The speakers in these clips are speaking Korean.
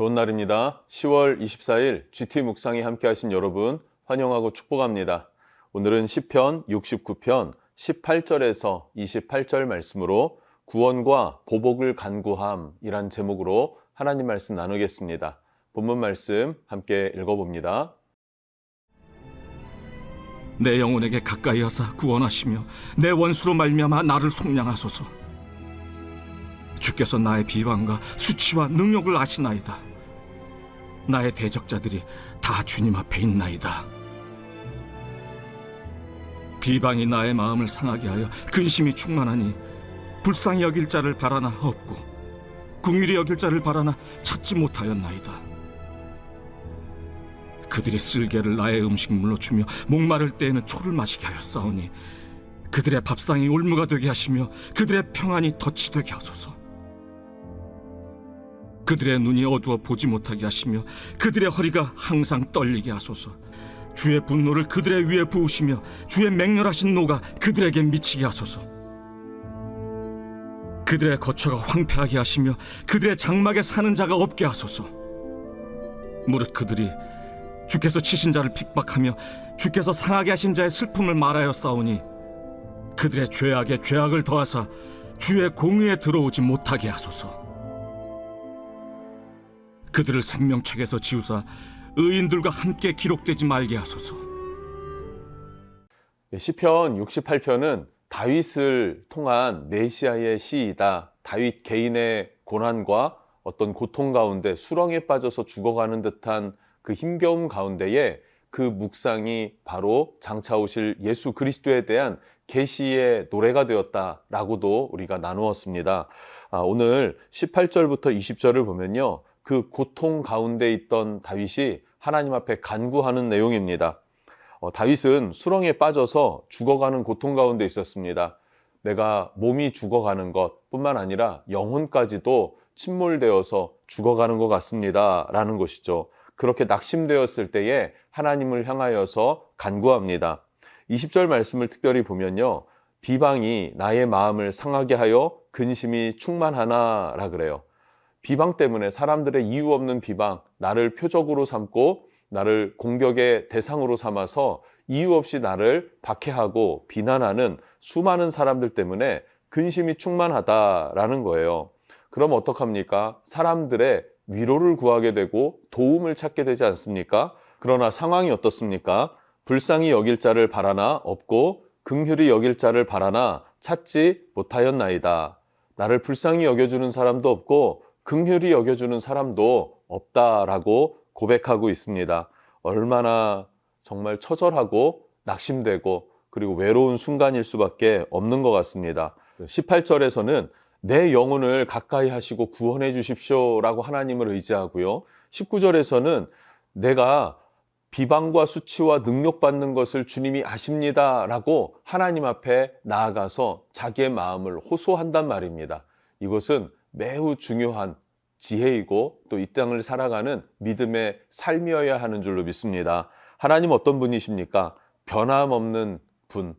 좋은 날입니다. 10월 24일 GT 묵상에 함께 하신 여러분 환영하고 축복합니다. 오늘은 시편 69편 18절에서 28절 말씀으로 구원과 보복을 간구함이란 제목으로 하나님 말씀 나누겠습니다. 본문 말씀 함께 읽어봅니다. 내 영혼에게 가까이 하사 구원하시며 내 원수로 말미암아 나를 속량하소서. 주께서 나의 비방과 수치와 능욕을 아시나이다. 나의 대적자들이 다 주님 앞에 있나이다. 비방이 나의 마음을 상하게 하여 근심이 충만하니 불쌍히 여길 자를 바라나 없고 긍휼히 여길 자를 바라나 찾지 못하였나이다. 그들이 쓸개를 나의 음식물로 주며 목마를 때에는 초를 마시게 하였사오니 그들의 밥상이 올무가 되게 하시며 그들의 평안이 덫이 되게 하소서. 그들의 눈이 어두워 보지 못하게 하시며 그들의 허리가 항상 떨리게 하소서. 주의 분노를 그들의 위에 부으시며 주의 맹렬하신 노가 그들에게 미치게 하소서. 그들의 거처가 황폐하게 하시며 그들의 장막에 사는 자가 없게 하소서. 무릇 그들이 주께서 치신 자를 핍박하며 주께서 상하게 하신 자의 슬픔을 말하여 싸우니 그들의 죄악에 죄악을 더하사 주의 공의에 들어오지 못하게 하소서. 그들을 생명책에서 지우사 의인들과 함께 기록되지 말게 하소서. 시편 68편은 다윗을 통한 메시아의 시이다. 다윗 개인의 고난과 어떤 고통 가운데 수렁에 빠져서 죽어가는 듯한 그 힘겨움 가운데에 그 묵상이 바로 장차 오실 예수 그리스도에 대한 계시의 노래가 되었다라고도 우리가 나누었습니다. 오늘 18절부터 20절을 보면요, 그 고통 가운데 있던 다윗이 하나님 앞에 간구하는 내용입니다. 다윗은 수렁에 빠져서 죽어가는 고통 가운데 있었습니다. 내가 몸이 죽어가는 것뿐만 아니라 영혼까지도 침몰되어서 죽어가는 것 같습니다 라는 것이죠. 그렇게 낙심되었을 때에 하나님을 향하여서 간구합니다. 20절 말씀을 특별히 보면요, 비방이 나의 마음을 상하게 하여 근심이 충만하나라 그래요. 비방 때문에, 사람들의 이유 없는 비방, 나를 표적으로 삼고 나를 공격의 대상으로 삼아서 이유 없이 나를 박해하고 비난하는 수많은 사람들 때문에 근심이 충만하다라는 거예요. 그럼 어떡합니까? 사람들의 위로를 구하게 되고 도움을 찾게 되지 않습니까? 그러나 상황이 어떻습니까? 불쌍히 여길 자를 바라나 없고 긍휼히 여길 자를 바라나 찾지 못하였나이다. 나를 불쌍히 여겨주는 사람도 없고 긍휼히 여겨주는 사람도 없다라고 고백하고 있습니다. 얼마나 정말 처절하고 낙심되고 그리고 외로운 순간일 수밖에 없는 것 같습니다. 18절에서는 내 영혼을 가까이 하시고 구원해 주십시오라고 하나님을 의지하고요. 19절에서는 내가 비방과 수치와 능욕받는 것을 주님이 아십니다라고 하나님 앞에 나아가서 자기의 마음을 호소한단 말입니다. 이것은 매우 중요한 지혜이고 또 이 땅을 살아가는 믿음의 삶이어야 하는 줄로 믿습니다. 하나님 어떤 분이십니까? 변함없는 분,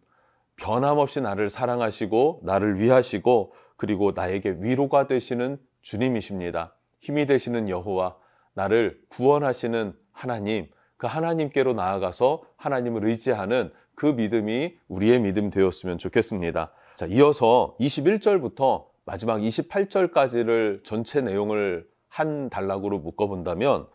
변함없이 나를 사랑하시고 나를 위하시고 그리고 나에게 위로가 되시는 주님이십니다. 힘이 되시는 여호와, 나를 구원하시는 하나님, 그 하나님께로 나아가서 하나님을 의지하는 그 믿음이 우리의 믿음 되었으면 좋겠습니다. 자, 이어서 21절부터 마지막 28절까지를 전체 내용을 한 단락으로 묶어본다면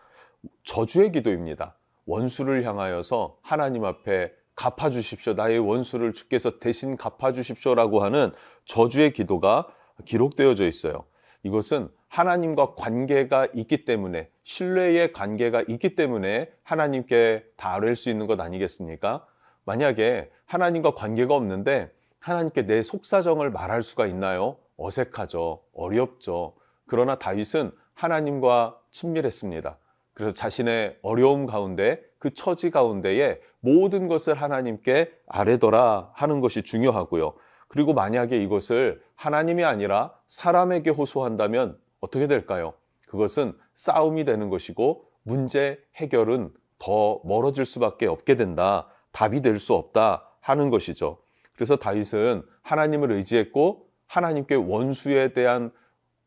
저주의 기도입니다. 원수를 향하여서 하나님 앞에 갚아주십시오. 나의 원수를 주께서 대신 갚아주십시오라고 하는 저주의 기도가 기록되어져 있어요. 이것은 하나님과 관계가 있기 때문에, 신뢰의 관계가 있기 때문에 하나님께 다 아뢰 수 있는 것 아니겠습니까? 만약에 하나님과 관계가 없는데 하나님께 내 속사정을 말할 수가 있나요? 어색하죠. 어렵죠. 그러나 다윗은 하나님과 친밀했습니다. 그래서 자신의 어려움 가운데, 그 처지 가운데에 모든 것을 하나님께 아뢰더라 하는 것이 중요하고요. 그리고 만약에 이것을 하나님이 아니라 사람에게 호소한다면 어떻게 될까요? 그것은 싸움이 되는 것이고 문제 해결은 더 멀어질 수밖에 없게 된다. 답이 될 수 없다 하는 것이죠. 그래서 다윗은 하나님을 의지했고 하나님께 원수에 대한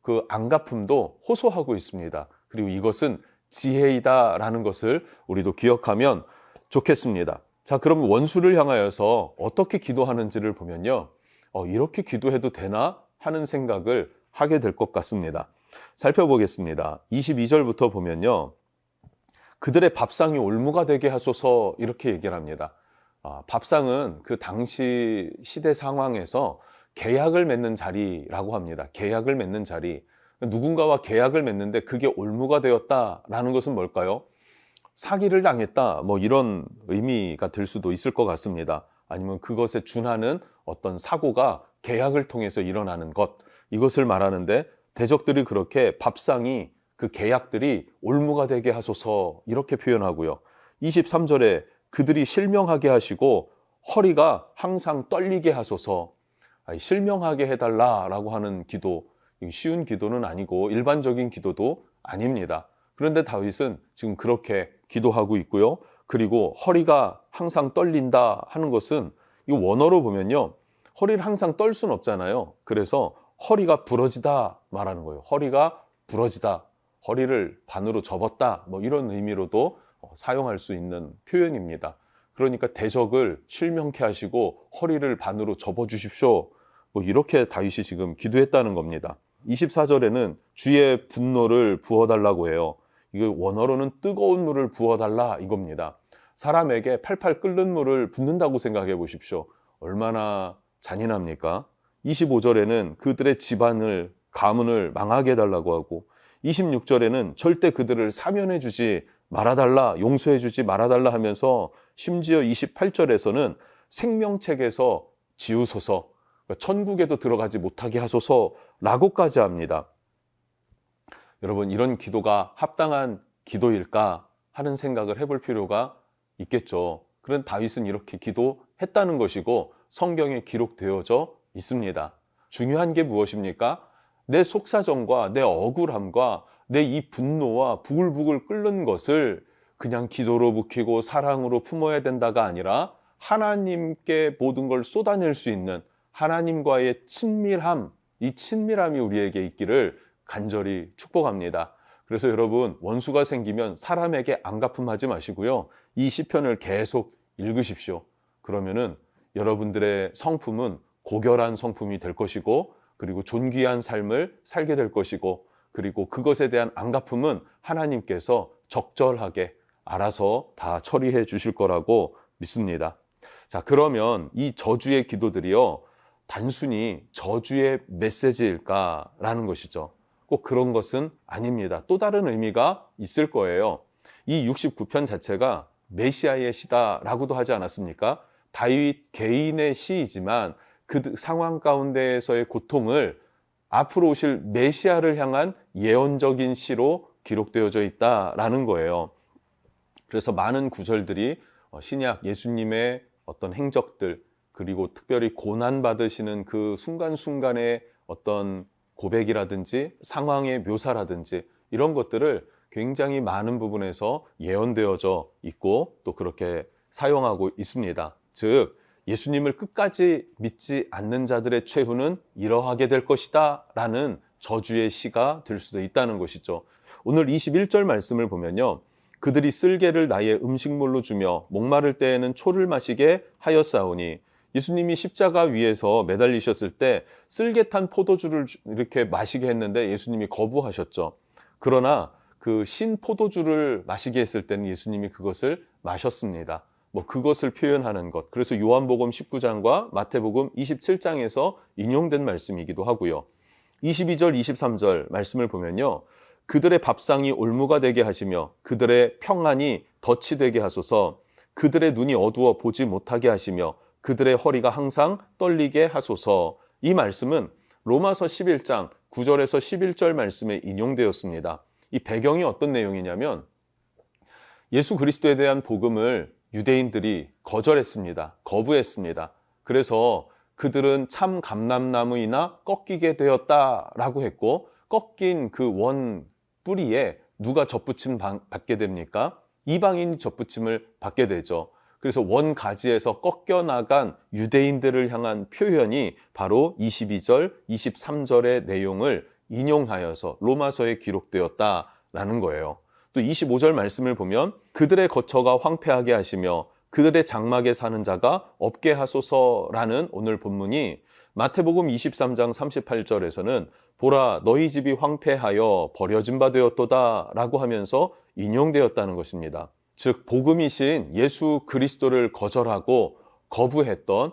그 안갚음도 호소하고 있습니다. 그리고 이것은 지혜이다라는 것을 우리도 기억하면 좋겠습니다. 자, 그럼 원수를 향하여서 어떻게 기도하는지를 보면요. 이렇게 기도해도 되나 하는 생각을 하게 될 것 같습니다. 살펴보겠습니다. 22절부터 보면요. 그들의 밥상이 올무가 되게 하소서 이렇게 얘기를 합니다. 밥상은 그 당시 시대 상황에서 계약을 맺는 자리라고 합니다. 계약을 맺는 자리. 누군가와 계약을 맺는데 그게 올무가 되었다라는 것은 뭘까요? 사기를 당했다, 뭐 이런 의미가 될 수도 있을 것 같습니다. 아니면 그것에 준하는 어떤 사고가 계약을 통해서 일어나는 것, 이것을 말하는데 대적들이 그렇게 밥상이 그 계약들이 올무가 되게 하소서 이렇게 표현하고요. 23절에 그들이 실명하게 하시고 허리가 항상 떨리게 하소서. 실명하게 해달라라고 하는 기도, 쉬운 기도는 아니고 일반적인 기도도 아닙니다. 그런데 다윗은 지금 그렇게 기도하고 있고요. 그리고 허리가 항상 떨린다 하는 것은 이 원어로 보면요. 허리를 항상 떨 수는 없잖아요. 그래서 허리가 부러지다 말하는 거예요. 허리가 부러지다. 허리를 반으로 접었다. 뭐 이런 의미로도 사용할 수 있는 표현입니다. 그러니까 대적을 실명케 하시고 허리를 반으로 접어 주십시오. 뭐 이렇게 다윗이 지금 기도했다는 겁니다. 24절에는 주의 분노를 부어달라고 해요. 이거 원어로는 뜨거운 물을 부어달라 이겁니다. 사람에게 팔팔 끓는 물을 붓는다고 생각해 보십시오. 얼마나 잔인합니까? 25절에는 그들의 집안을, 가문을 망하게 해달라고 하고 26절에는 절대 그들을 사면해 주지 말아달라, 용서해 주지 말아달라 하면서 심지어 28절에서는 생명책에서 지우소서, 천국에도 들어가지 못하게 하소서라고까지 합니다. 여러분, 이런 기도가 합당한 기도일까 하는 생각을 해볼 필요가 있겠죠. 그런 다윗은 이렇게 기도했다는 것이고 성경에 기록되어져 있습니다. 중요한 게 무엇입니까? 내 속사정과 내 억울함과 내 이 분노와 부글부글 끓는 것을 그냥 기도로 묵히고 사랑으로 품어야 된다가 아니라 하나님께 모든 걸 쏟아낼 수 있는 하나님과의 친밀함, 이 친밀함이 우리에게 있기를 간절히 축복합니다. 그래서 여러분, 원수가 생기면 사람에게 안갚음하지 마시고요. 이 시편을 계속 읽으십시오. 그러면은 여러분들의 성품은 고결한 성품이 될 것이고, 그리고 존귀한 삶을 살게 될 것이고, 그리고 그것에 대한 안갚음은 하나님께서 적절하게 알아서 다 처리해 주실 거라고 믿습니다. 자, 그러면 이 저주의 기도들이요, 단순히 저주의 메시지일까라는 것이죠. 꼭 그런 것은 아닙니다. 또 다른 의미가 있을 거예요. 이 69편 자체가 메시아의 시다라고도 하지 않았습니까? 다윗 개인의 시이지만 그 상황 가운데에서의 고통을 앞으로 오실 메시아를 향한 예언적인 시로 기록되어져 있다라는 거예요. 그래서 많은 구절들이 신약 예수님의 어떤 행적들, 그리고 특별히 고난받으시는 그 순간순간의 어떤 고백이라든지 상황의 묘사라든지 이런 것들을 굉장히 많은 부분에서 예언되어져 있고 또 그렇게 사용하고 있습니다. 즉 예수님을 끝까지 믿지 않는 자들의 최후는 이러하게 될 것이다 라는 저주의 시가 될 수도 있다는 것이죠. 오늘 21절 말씀을 보면요, 그들이 쓸개를 나의 음식물로 주며 목마를 때에는 초를 마시게 하였사오니, 예수님이 십자가 위에서 매달리셨을 때 쓸개 탄 포도주를 이렇게 마시게 했는데 예수님이 거부하셨죠. 그러나 그 신 포도주를 마시게 했을 때는 예수님이 그것을 마셨습니다. 뭐 그것을 표현하는 것. 그래서 요한복음 19장과 마태복음 27장에서 인용된 말씀이기도 하고요. 22절, 23절 말씀을 보면요, 그들의 밥상이 올무가 되게 하시며 그들의 평안이 덫이 되게 하소서. 그들의 눈이 어두워 보지 못하게 하시며 그들의 허리가 항상 떨리게 하소서. 이 말씀은 로마서 11장 9절에서 11절 말씀에 인용되었습니다. 이 배경이 어떤 내용이냐면 예수 그리스도에 대한 복음을 유대인들이 거절했습니다. 거부했습니다. 그래서 그들은 참 감람나무이나 꺾이게 되었다라고 했고, 꺾인 그 원 뿌리에 누가 접붙임 받게 됩니까? 이방인이 접붙임을 받게 되죠. 그래서 원 가지에서 꺾여나간 유대인들을 향한 표현이 바로 22절, 23절의 내용을 인용하여서 로마서에 기록되었다 라는 거예요. 또 25절 말씀을 보면 그들의 거처가 황폐하게 하시며 그들의 장막에 사는 자가 없게 하소서라는 오늘 본문이 마태복음 23장 38절에서는 보라 너희 집이 황폐하여 버려진 바 되었도다 라고 하면서 인용되었다는 것입니다. 즉 복음이신 예수 그리스도를 거절하고 거부했던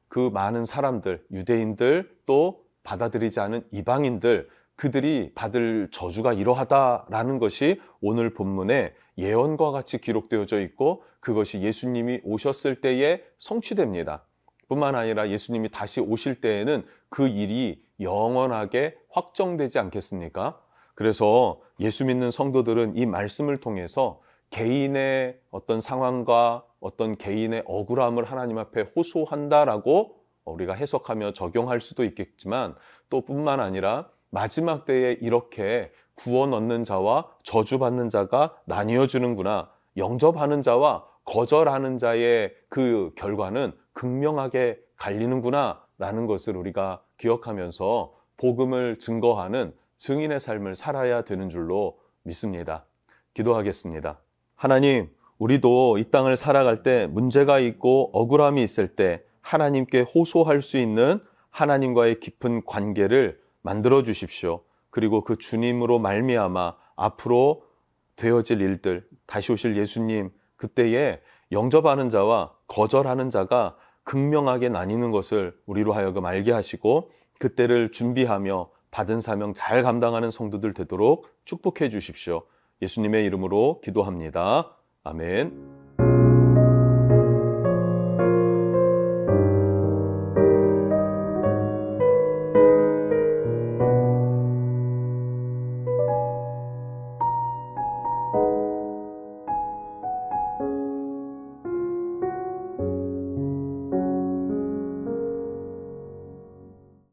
그 많은 사람들, 유대인들 또 받아들이지 않은 이방인들, 그들이 받을 저주가 이러하다라는 것이 오늘 본문에 예언과 같이 기록되어져 있고 그것이 예수님이 오셨을 때에 성취됩니다. 뿐만 아니라 예수님이 다시 오실 때에는 그 일이 영원하게 확정되지 않겠습니까? 그래서 예수 믿는 성도들은 이 말씀을 통해서 개인의 어떤 상황과 어떤 개인의 억울함을 하나님 앞에 호소한다라고 우리가 해석하며 적용할 수도 있겠지만 또 뿐만 아니라 마지막 때에 이렇게 구원 얻는 자와 저주받는 자가 나뉘어지는구나. 영접하는 자와 거절하는 자의 그 결과는 극명하게 갈리는구나 라는 것을 우리가 기억하면서 복음을 증거하는 증인의 삶을 살아야 되는 줄로 믿습니다. 기도하겠습니다. 하나님, 우리도 이 땅을 살아갈 때 문제가 있고 억울함이 있을 때 하나님께 호소할 수 있는 하나님과의 깊은 관계를 만들어 주십시오. 그리고 그 주님으로 말미암아 앞으로 되어질 일들, 다시 오실 예수님, 그때에 영접하는 자와 거절하는 자가 극명하게 나뉘는 것을 우리로 하여금 알게 하시고 그때를 준비하며 받은 사명 잘 감당하는 성도들 되도록 축복해 주십시오. 예수님의 이름으로 기도합니다. 아멘.